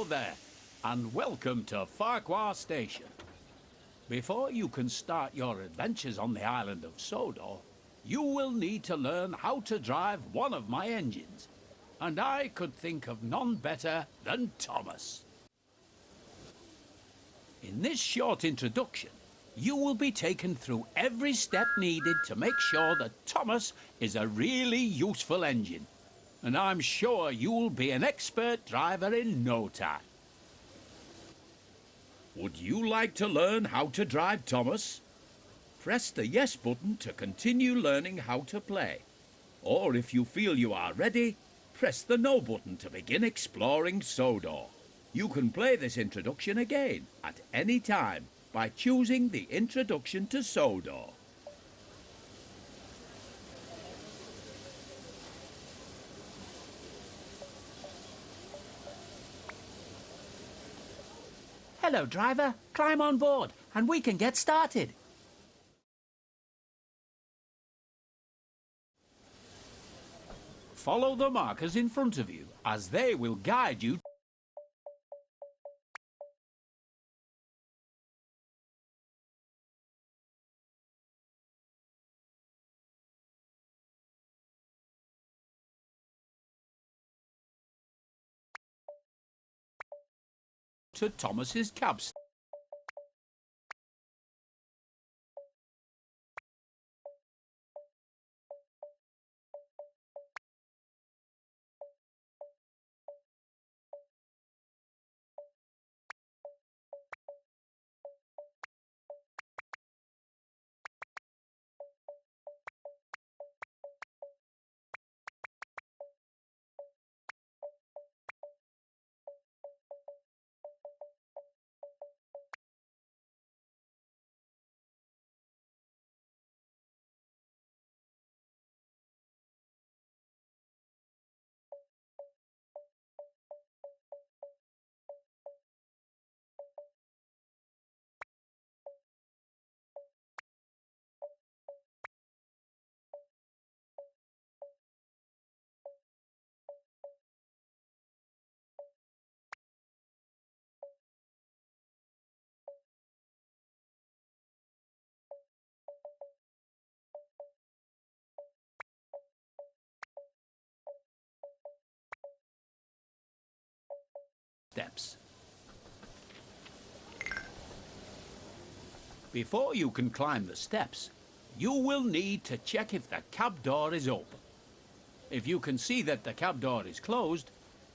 there, and welcome to Farquhar Station. Before you can start your adventures on the island of Sodor, you will need to learn how to drive one of my engines. And I could think of none better than Thomas. In this short introduction, you will be taken through every step needed to make sure that Thomas is a really useful engine. And I'm sure you'll be an expert driver in no time. Would you like to learn how to drive Thomas? Press the yes button to continue learning how to play. Or if you feel you are ready, press the no button to begin exploring Sodor. You can play this introduction again at any time by choosing the Introduction to Sodor. Hello, driver. Climb on board and we can get started. Follow the markers in front of you as they will guide you to Thomas's cab. Steps. Before you can climb the steps, you will need to check if the cab door is open. If you can see that the cab door is closed,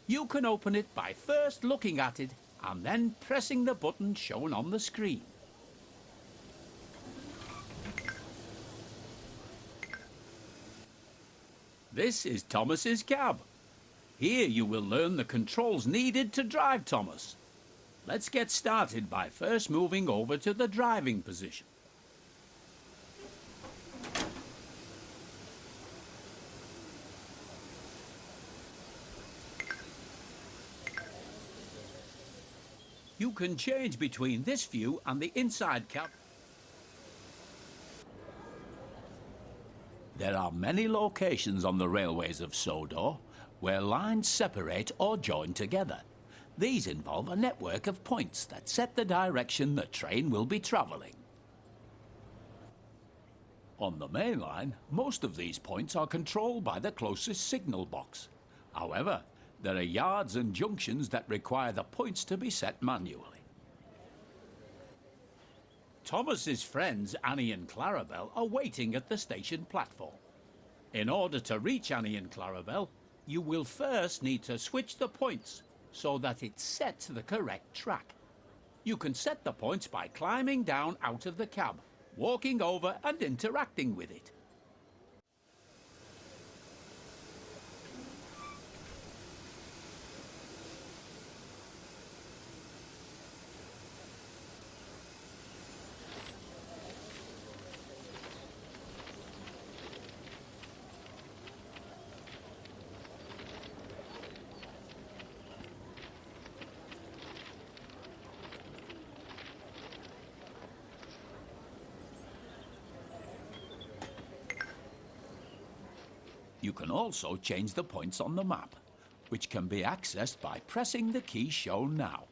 you can open it by first looking at it and then pressing the button shown on the screen. This is Thomas's cab. Here you will learn the controls needed to drive Thomas. Let's get started by first moving over to the driving position. You can change between this view and the inside cab. There are many locations on the railways of Sodor where lines separate or join together. These involve a network of points that set the direction the train will be travelling. On the main line, most of these points are controlled by the closest signal box. However, there are yards and junctions that require the points to be set manually. Thomas's friends Annie and Clarabel are waiting at the station platform. In order to reach Annie and Clarabel, you will first need to switch the points so that it sets the correct track. You can set the points by climbing down out of the cab, walking over and interacting with it. You can also change the points on the map. which can be accessed by pressing the key shown now.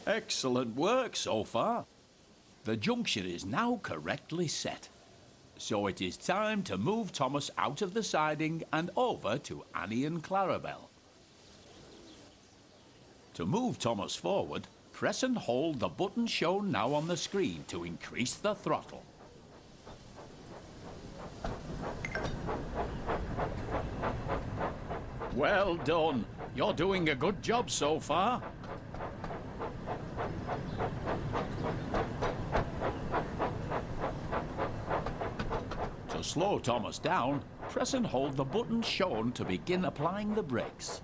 Excellent work so far. The junction is now correctly set. So it is time to move Thomas out of the siding and over to Annie and Clarabelle. To move Thomas forward, press and hold the button shown now on the screen to increase the throttle. Well done. You're doing a good job so far. To slow Thomas down, press and hold the button shown to begin applying the brakes.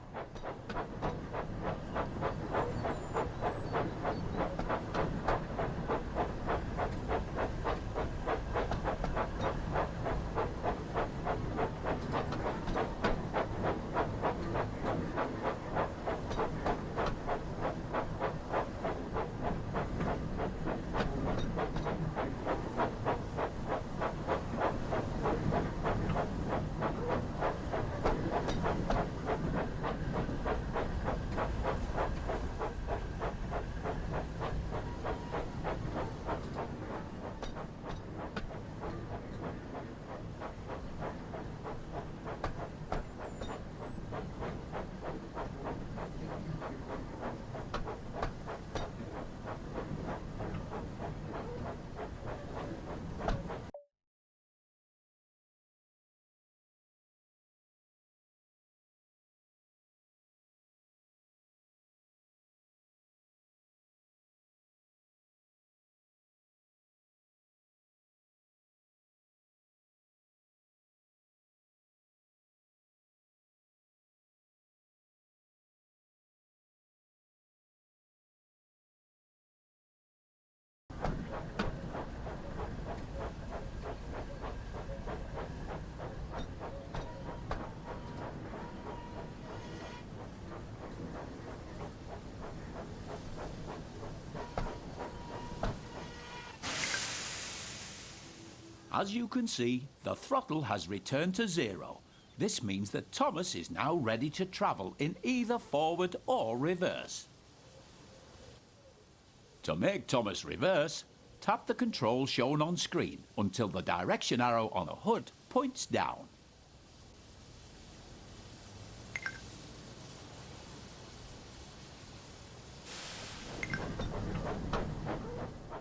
As you can see, the throttle has returned to 0. This means that Thomas is now ready to travel in either forward or reverse. To make Thomas reverse, tap the control shown on screen until the direction arrow on the HUD points down.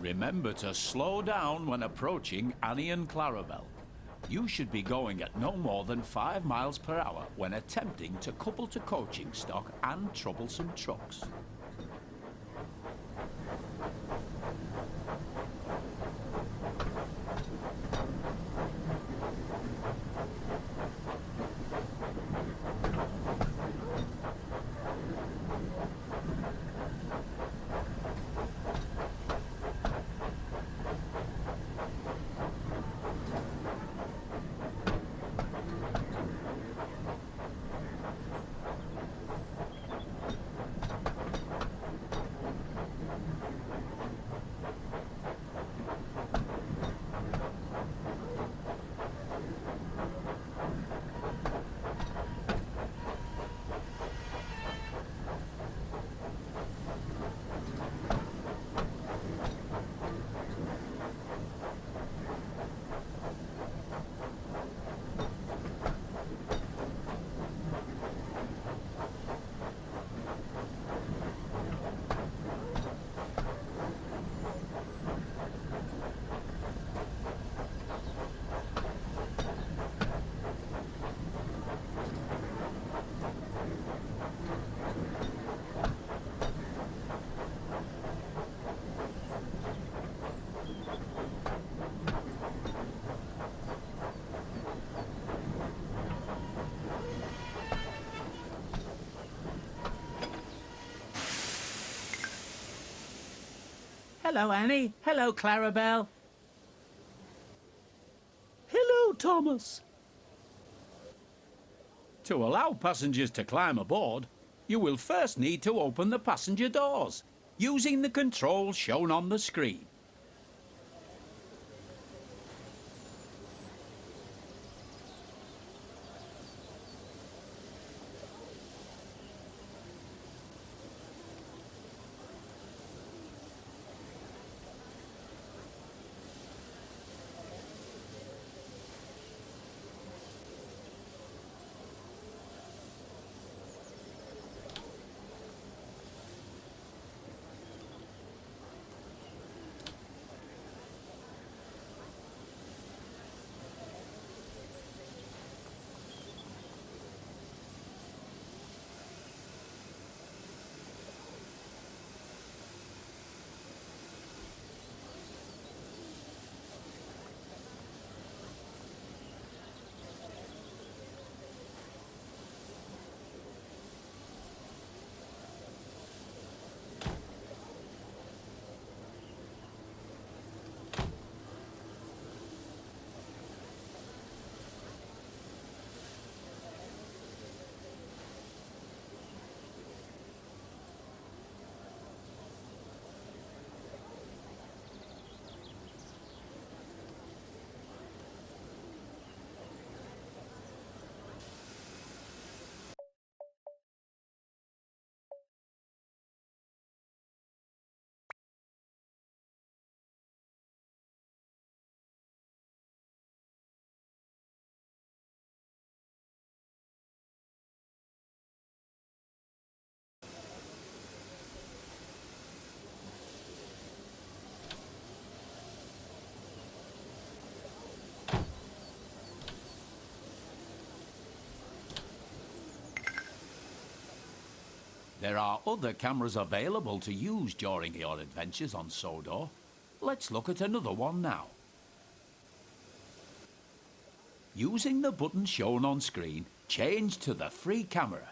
Remember to slow down when approaching Annie and Clarabelle. You should be going at no more than 5 miles per hour when attempting to couple to coaching stock and troublesome trucks. Hello, Annie. Hello, Clarabelle. Hello, Thomas. To allow passengers to climb aboard, you will first need to open the passenger doors using the controls shown on the screen. There are other cameras available to use during your adventures on Sodor. Let's look at another one now. Using the button shown on screen, change to the free camera.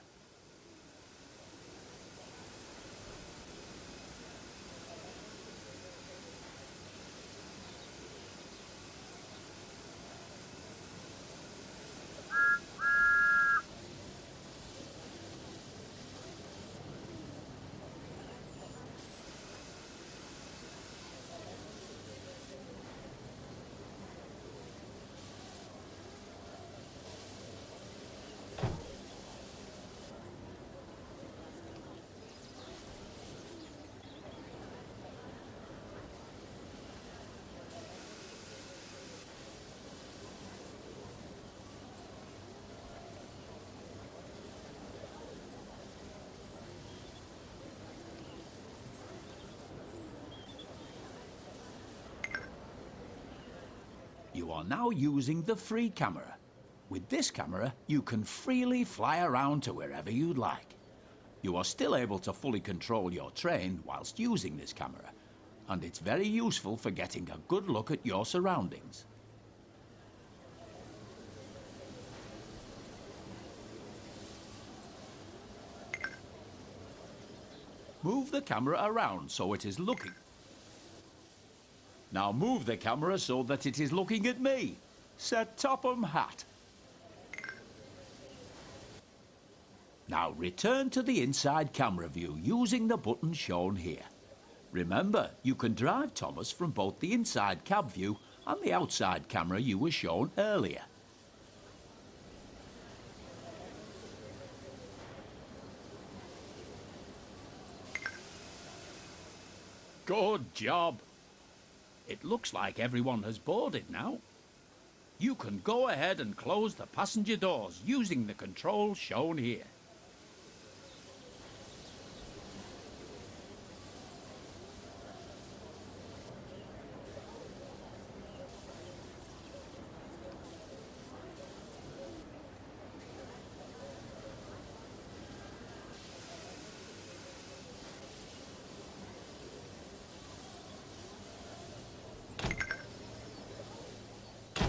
You are now using the free camera. With this camera, you can freely fly around to wherever you'd like. You are still able to fully control your train whilst using this camera, and it's very useful for getting a good look at your surroundings. Move the camera around so it is looking. Now move the camera so that it is looking at me. Set Topham hat. Now return to the inside camera view using the button shown here. Remember, you can drive Thomas from both the inside cab view and the outside camera you were shown earlier. Good job. It looks like everyone has boarded now. You can go ahead and close the passenger doors using the controls shown here.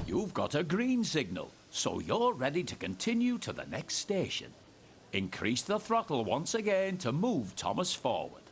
You've got a green signal, so you're ready to continue to the next station. Increase the throttle once again to move Thomas forward.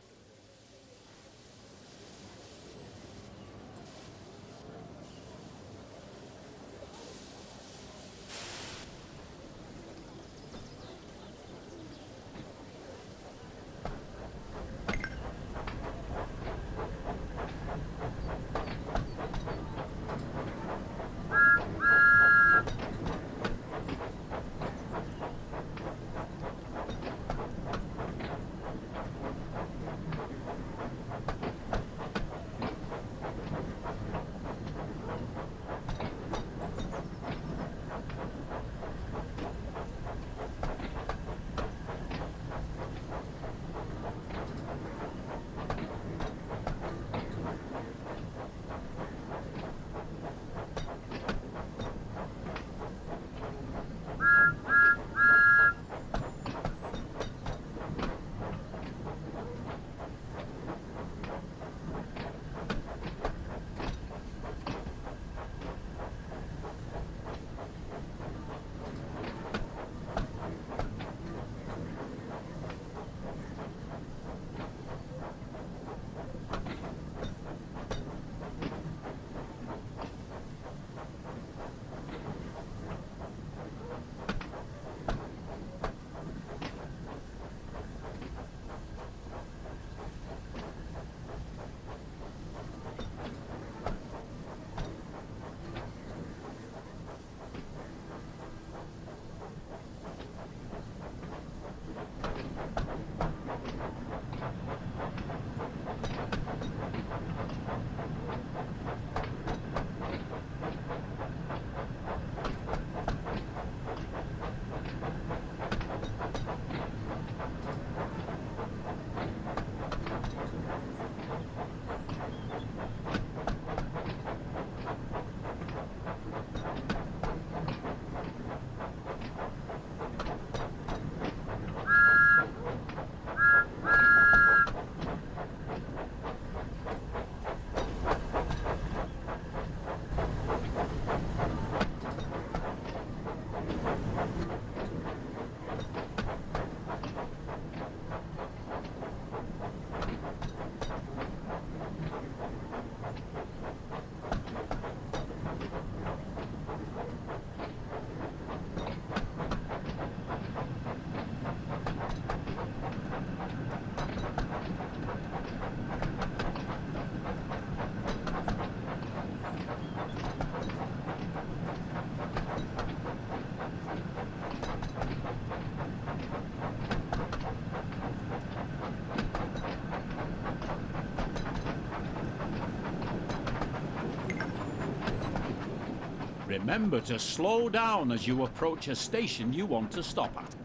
Remember to slow down as you approach a station you want to stop at,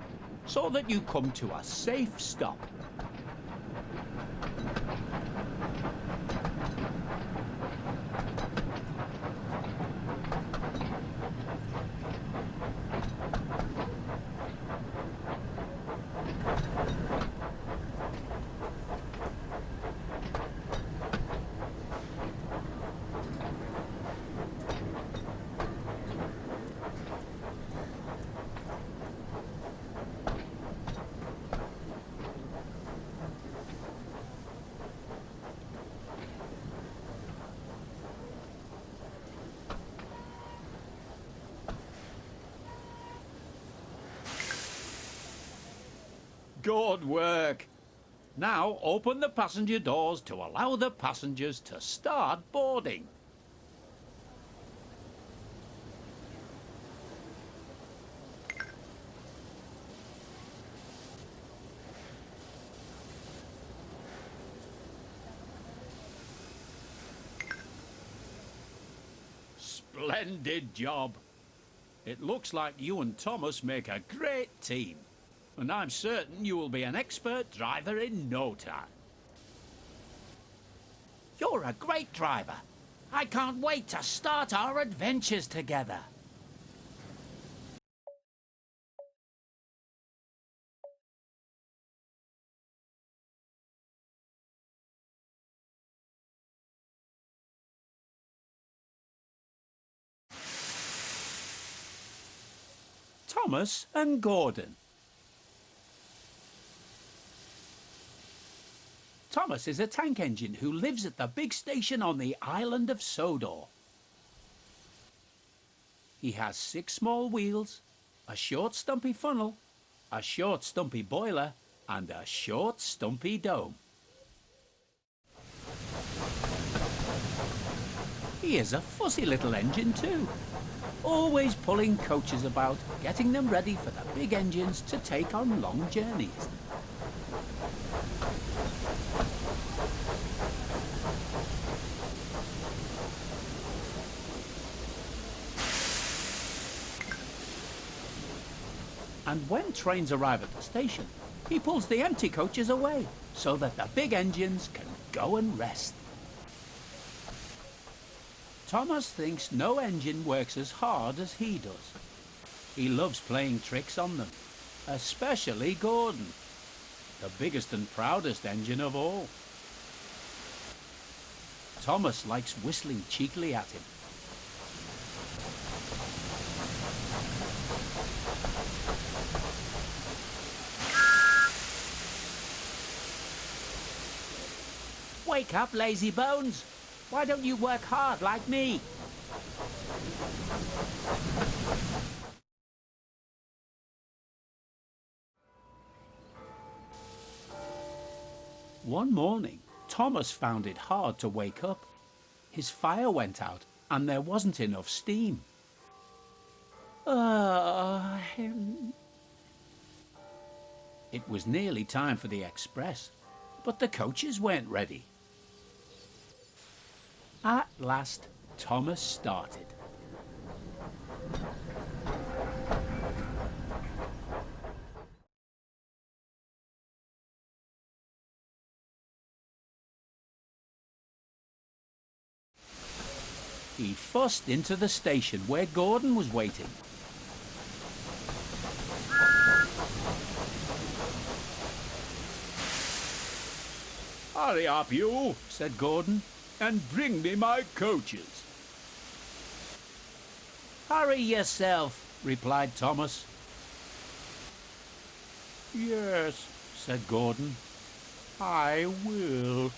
so that you come to a safe stop. Good work. Now open the passenger doors to allow the passengers to start boarding. Splendid job. It looks like you and Thomas make a great team, and I'm certain you will be an expert driver in no time. You're a great driver. I can't wait to start our adventures together. Thomas and Gordon. Thomas is a tank engine who lives at the big station on the island of Sodor. He has 6 small wheels, a short stumpy funnel, a short stumpy boiler, and a short stumpy dome. He is a fussy little engine too, always pulling coaches about, getting them ready for the big engines to take on long journeys. And when trains arrive at the station, he pulls the empty coaches away so that the big engines can go and rest. Thomas thinks no engine works as hard as he does. He loves playing tricks on them, especially Gordon, the biggest and proudest engine of all. Thomas likes whistling cheekily at him. Wake up, lazy bones. Why don't you work hard like me? One morning, Thomas found it hard to wake up. His fire went out and there wasn't enough steam. It was nearly time for the express, but the coaches weren't ready. At last, Thomas started. He fussed into the station where Gordon was waiting. "Hurry up, you," said Gordon, "and bring me my coaches." "Hurry yourself," replied Thomas. "Yes," said Gordon, "I will."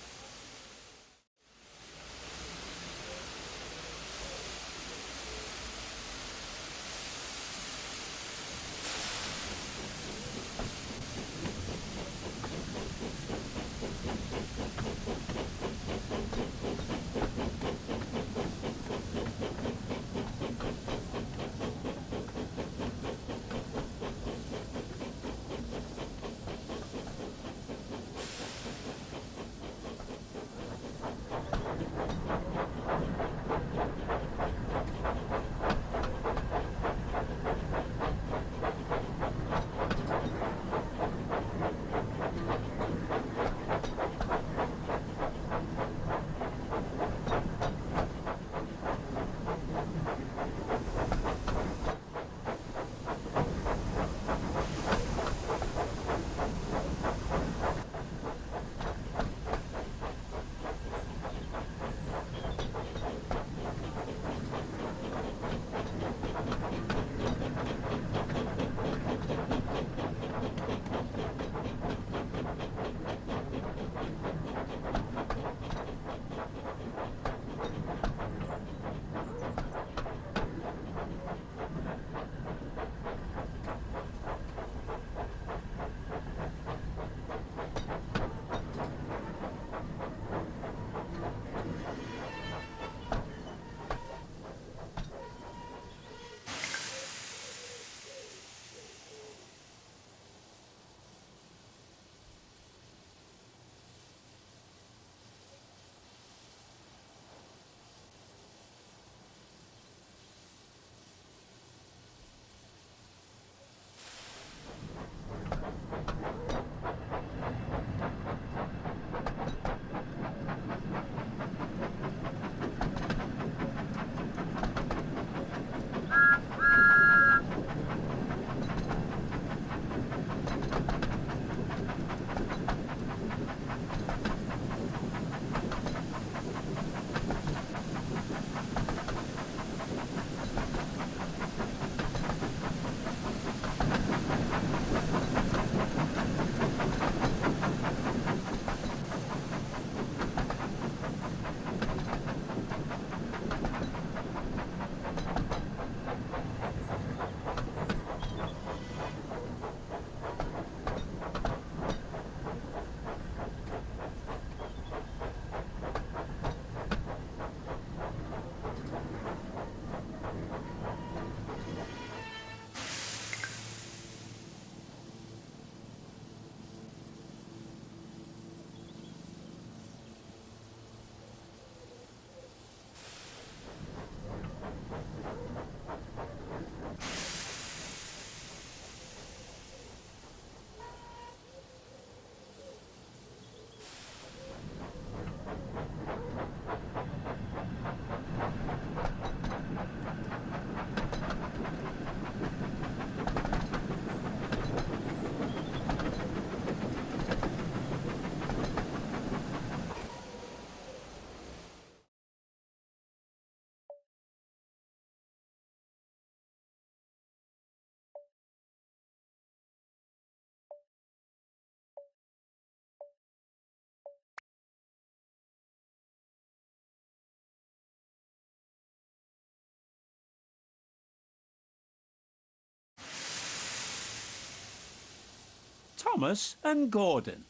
Thomas and Gordon.